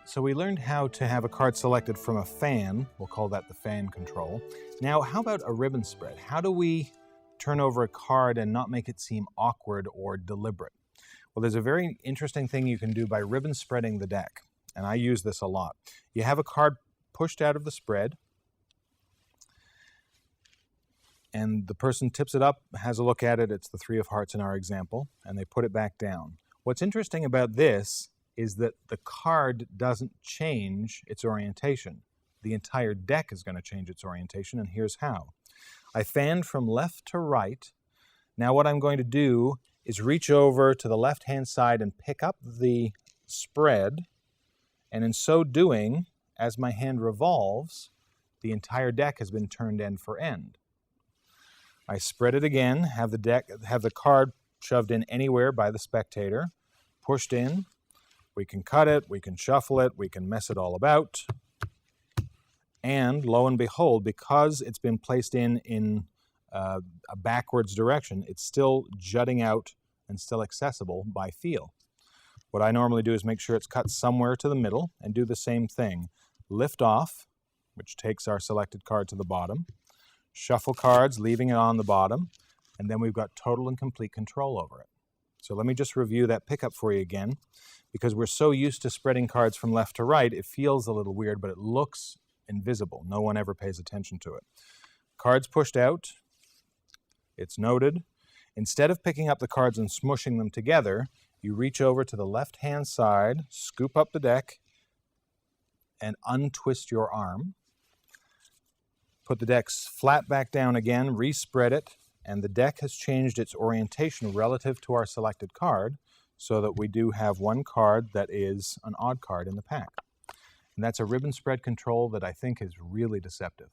So we learned how to have a card selected from a fan. We'll call that the fan control. Now, how about a ribbon spread? How do we turn over a card and not make it seem awkward or deliberate? Well, there's a very interesting thing you can do by ribbon spreading the deck, and I use this a lot. You have a card pushed out of the spread, and the person tips it up, has a look at it. It's the three of hearts in our example, and they put it back down. What's interesting about this is that the card doesn't change its orientation. The entire deck is going to change its orientation, and here's how. I fanned from left to right. Now what I'm going to do is reach over to the left-hand side and pick up the spread, and in so doing, as my hand revolves, the entire deck has been turned end for end. I spread it again, have the card shoved in anywhere by the spectator, pushed in. We can cut it, we can shuffle it, we can mess it all about. And lo and behold, because it's been placed in a backwards direction, it's still jutting out and still accessible by feel. What I normally do is make sure it's cut somewhere to the middle and do the same thing. Lift off, which takes our selected card to the bottom. Shuffle cards, leaving it on the bottom. And then we've got total and complete control over it. So let me just review that pickup for you again. Because we're so used to spreading cards from left to right, it feels a little weird, but it looks invisible. No one ever pays attention to it. Cards pushed out. It's noted. Instead of picking up the cards and smushing them together, you reach over to the left-hand side, scoop up the deck, and untwist your arm. Put the deck flat back down again, respread it, and the deck has changed its orientation relative to our selected card, so that we do have one card that is an odd card in the pack. And that's a ribbon spread control that I think is really deceptive.